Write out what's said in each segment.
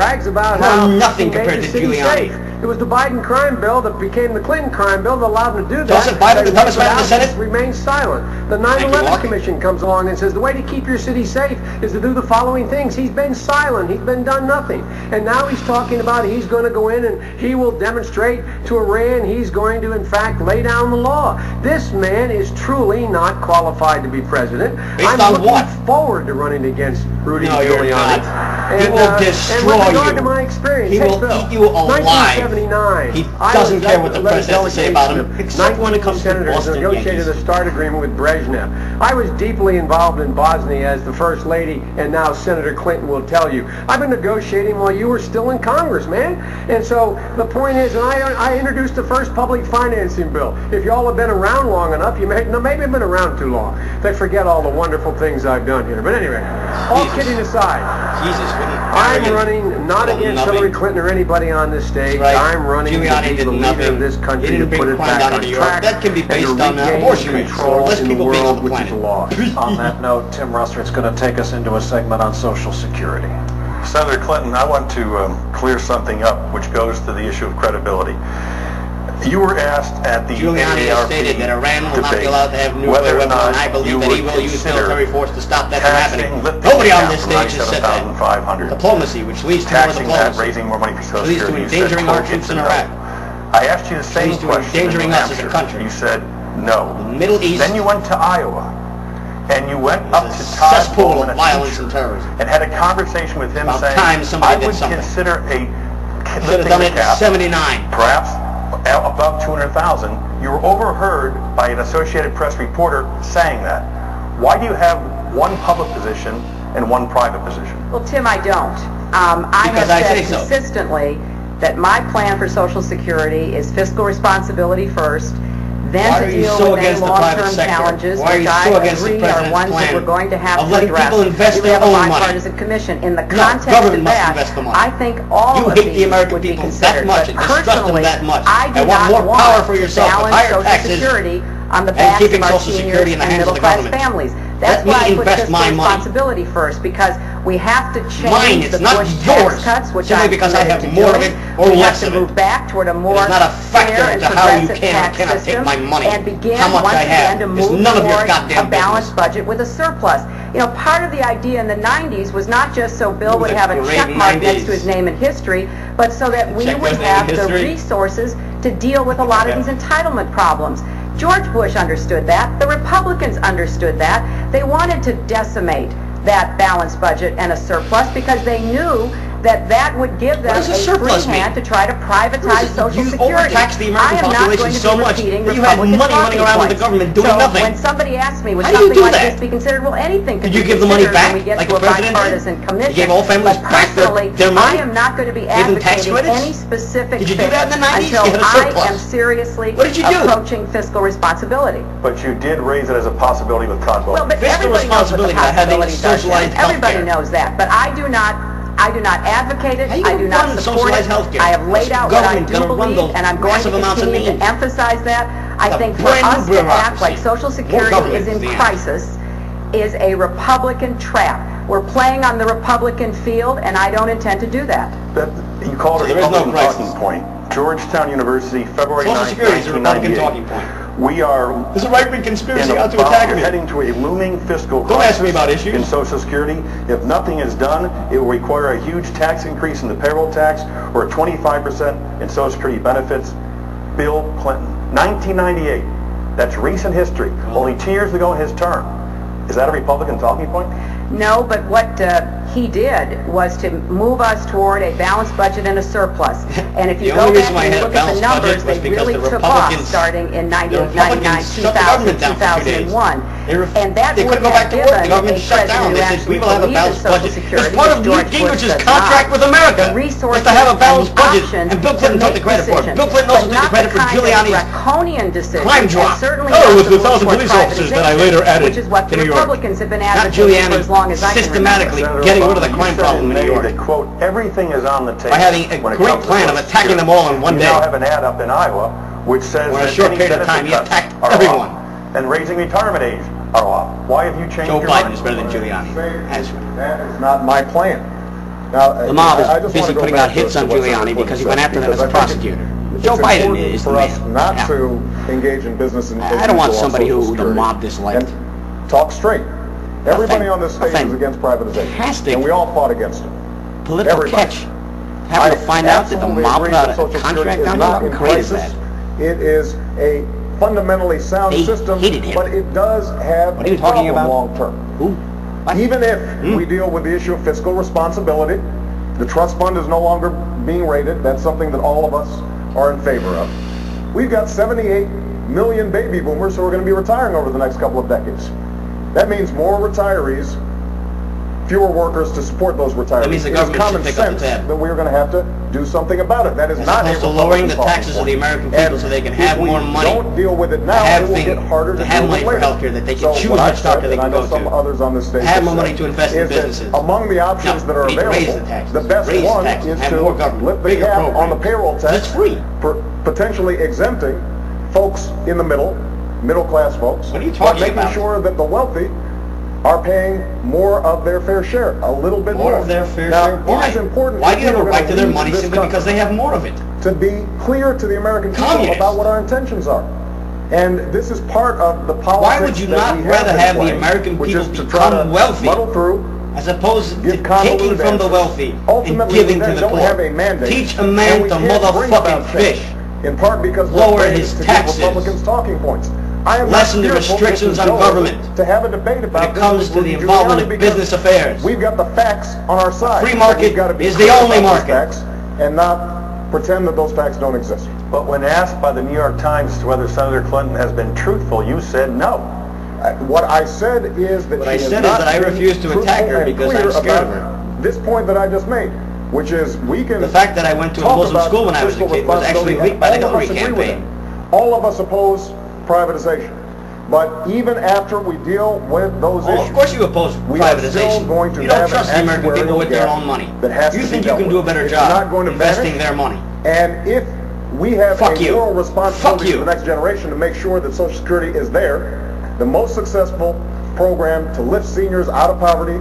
brags about Well, how nothing he made compared the to city Giuliani. safe. It was the Biden crime bill that became the Clinton crime bill that allowed him to do that. Wasn't Biden the toughest man in the Senate? Remains silent. The 9/11 Commission comes along and says the way to keep your city safe is to do the following things. He's been silent. He's been done nothing. And now he's talking about he's going to go in and he will demonstrate to Iran. He's going to, in fact, lay down the law. This man is truly not qualified to be president. Based I'm on looking what? forward to running against Rudy No, you're Giuliani. not. He will destroy and with regard you. to my experience, He hey, will Bill, eat you alive. 1979. He doesn't care what the press has to say about him, except when it comes to senators Boston negotiated Yankees. a START agreement with Brezhnev. I was deeply involved in Bosnia as the First Lady, and now Senator Clinton will tell you. I've been negotiating while you were still in Congress, man. And so the point is, and I introduced the first public financing bill. If y'all have been around long enough, you may, no, maybe I've been around too long. They forget all the wonderful things I've done here. But anyway, all kidding aside, I'm running not against Hillary Clinton or anybody on this stage. Right. I'm running Giuliani to be did the leader nothing. of this country He to didn't put bring it crime back down on to New York. track. That can be and to based on regain abortion rates, control or less in the people being on world, the which is planet. law. On that note, Tim Rustert's going to take us into a segment on Social Security. Senator Clinton, I want to clear something up which goes to the issue of credibility. You were asked at the Giuliani has stated that Iran will not be allowed to have nuclear weapons, and I believe that he will use military force to stop that from happening. Nobody on this stage has said that. Diplomacy, which leads to more diplomacy, raising more money for Social leads to Security. endangering our troops in Iraq. I asked you the same question endangering in New us as a Hampshire. country. You said no. The Middle East. Then you went to Iowa, and you went up to is a Todd cesspool Bowman, of a violence teacher, and terrorism. and had a conversation with him About saying, time somebody I did would something. consider a Should have done it in cap, 79. perhaps above 200,000. You were overheard by an Associated Press reporter saying that. Why do you have one public position and one private position? Well, Tim, I don't. I have said consistently that my plan for Social Security is fiscal responsibility first, then to deal with any long-term challenges, which I agree are ones that we're going to have to address. We have a bipartisan commission. In the context of that, I think all of these would be considered. But personally, I do not want to balance Social Security on the backs of our seniors and middle-class families. That's why I put fiscal responsibility first, because we have to change the Bush tax cuts, which I'm committed to doing. We have to move back toward a more fair and progressive tax system and begin once again to move toward a balanced budget with a surplus. You know, part of the idea in the 90s was not just so Bill would have a check mark next to his name in history, but so that we would have the resources to deal with a lot of these entitlement problems. George Bush understood that. The Republicans understood that. They wanted to decimate that balanced budget and a surplus because they knew that that would give them a free hand to try to privatize Social Security. I am not going to be repeating Republican talking points. So when somebody asks me, would something like this be considered? Well, anything could be considered when we get to a bipartisan commission. But personally, I am not going to be advocating any specific fix until I am seriously approaching fiscal responsibility. But you did raise it as a possibility with Todd Bowman. Well, but everybody knows what the possibility does. Everybody knows that. But I do not advocate it. I do not support it. I have laid out what I do believe, and I'm going to continue to emphasize that. I think for us to act like Social Security is in crisis is a Republican trap. We're playing on the Republican field, and I don't intend to do that. You called it a Republican talking point. Georgetown University, February 9, 1998. We are There's a right-wing conspiracy out to attack me. Heading to a looming fiscal Don't ask me about issues. in Social Security. If nothing is done, it will require a huge tax increase in the payroll tax or 25% in Social Security benefits. Bill Clinton, 1998. That's recent history. Only 2 years ago in his term. Is that a Republican talking point? No, but what he did was to move us toward a balanced budget and a surplus. And if you go back and look at the numbers, they really took off starting in 1999, 2000, 2001. And that would have given a president who actually believed in Social Security, part of Newt Gingrich's contract with America was to have a balanced budget, and Bill Clinton took the credit for it. Bill Clinton also took the credit for Giuliani's crime drop. Oh, it was with 1,000 police officers that I later added which is what the New York. Republicans have been Not advocating for as long as I can systematically remember. getting rid of the crime problem in New York. That, quote, everything is on the table. By having a great plan of attacking them all in one day. You now have an ad up in Iowa which says in a that short any period of benefit time, he cuts attacked are everyone. off, and raising retirement age are off. Why have you changed Joe your Biden mind? is better than Giuliani. That is not my plan. The mob is busy putting out hits on Giuliani because he went after them as a prosecutor. Joe Biden is the man. Not to engage in business and I don't want somebody who the mob disliked. Talk straight. Everybody on this stage is against privatization, and we all fought against it. Political catch. Having to find out that the mob put out a contract on how great is that? It is a fundamentally sound system, but it does have a problem long term. Even if we deal with the issue of fiscal responsibility, the trust fund is no longer being rated. That's something that all of us are in favor of. We've got 78 million baby boomers who are going to be retiring over the next couple of decades. That means more retirees, fewer workers to support those retirees. That means the government should pick up the tab. That we're going to have to do something about it. That is not a lowering the taxes of the American people so they can have more money. Don't deal with it now. It will get harder to have money for healthcare, that they can choose which doctor they can go to. Some others on this stage have more money to invest in businesses. Among the options that are available, the best one is to lift the cap on the payroll tax. It's free. Potentially exempting folks in the middle class folks. What are you talking about? Making sure that the wealthy are paying more of their fair share, a little bit more. More of their fair share? Why? It is important. Why do you have a right to their money simply because they have more of it? To be clear to the American people about what our intentions are. And this is part of the politics. Why would you not rather have the American people become wealthy as opposed to taking from the wealthy and giving to the poor? Teach a man to motherfucking fish. In part because lower his taxes. Republicans' talking points. Lessen the restrictions on government to have a debate about when it comes to the involvement of business affairs. We've got the facts on our side. Free market is the only market. And not pretend that those facts don't exist. But when asked by the New York Times as to whether Senator Clinton has been truthful, you said no. What I said is that I refuse to attack her because I'm scared of her. This point that I just made, which is we can. The fact that I went to a Muslim school when I was a kid was actually leaked by the Hillary campaign. All of us oppose privatization. But even after we deal with those issues, of course you oppose privatization. You don't trust the American people with their own money. You think you can do a better job investing their money. And if we have a moral responsibility to the next generation to make sure that Social Security is there, the most successful program to lift seniors out of poverty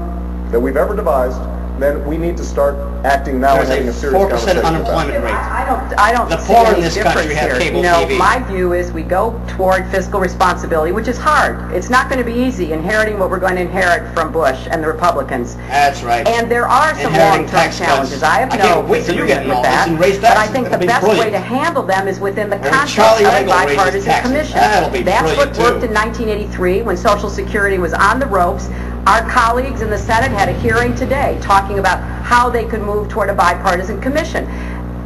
that we've ever devised, then we need to start acting now and having a serious conversation. 4% unemployment rate. I don't see any difference here. You know, my view is we go toward fiscal responsibility, which is hard. It's not going to be easy inheriting what we're going to inherit from Bush and the Republicans. That's right. And there are some long-term challenges. I have no disagreement with that. But I think the best way to handle them is within the context of a bipartisan commission. That's what worked in 1983 when Social Security was on the ropes. Our colleagues in the Senate had a hearing today talking about how they could move toward a bipartisan commission.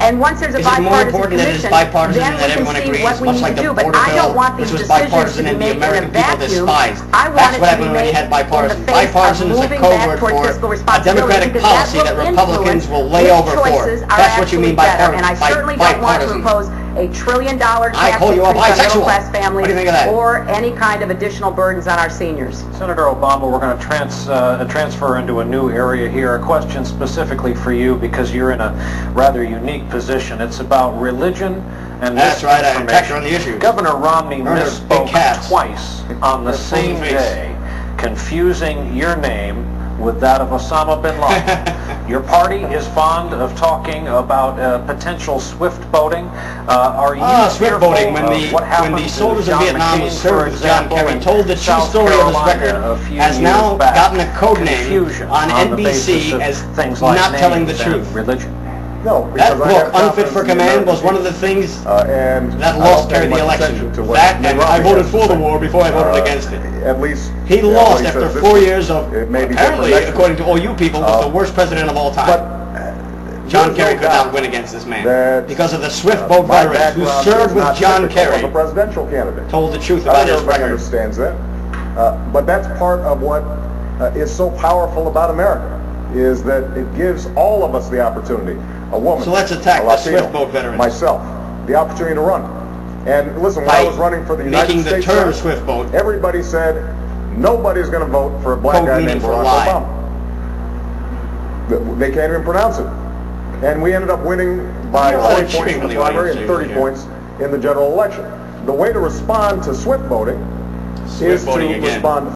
And once there's a bipartisan commission, then we can see what we need to do. But I don't want these decisions to be made in a vacuum. I want it to be made in the face of moving back toward fiscal responsibility, because that will influence which choices are actually better. And I certainly don't want to impose a $1 trillion tax increase on middle-class families or any kind of additional burdens on our seniors. Senator Obama, we're going to transfer into a new area here. A question specifically for you because you're in a rather unique position. It's about religion and that's right. I attacked her on the issue. Governor Romney misspoke twice on the same day, confusing your name with that of Osama bin Laden. Your party is fond of talking about potential swift voting. Are you swift voting when the soldiers of Vietnam who served with John Kerry told the true story of his record has now gotten a code name on NBC as not telling the truth. Religion. No, that book, Unfit for Command, was one of the things that lost Kerry the election. That, and I voted for the war before I voted against it. At least he lost after 4 years of, apparently, according to all you people, was the worst president of all time. John Kerry could not win against this man because of the swift vote veterans who served with John Kerry. A presidential candidate told the truth about his record. Understands that, but that's part of what is so powerful about America, is that it gives all of us the opportunity. A woman, so let's attack the swift vote veterans. Myself, the opportunity to run. And listen, when I was running for the United States Senate, swift vote, everybody said nobody's going to vote for a black guy named Barack Obama. They can't even pronounce it. And we ended up winning by 40 points in the primary and 30 points in the general election. The way to respond to swift voting is to respond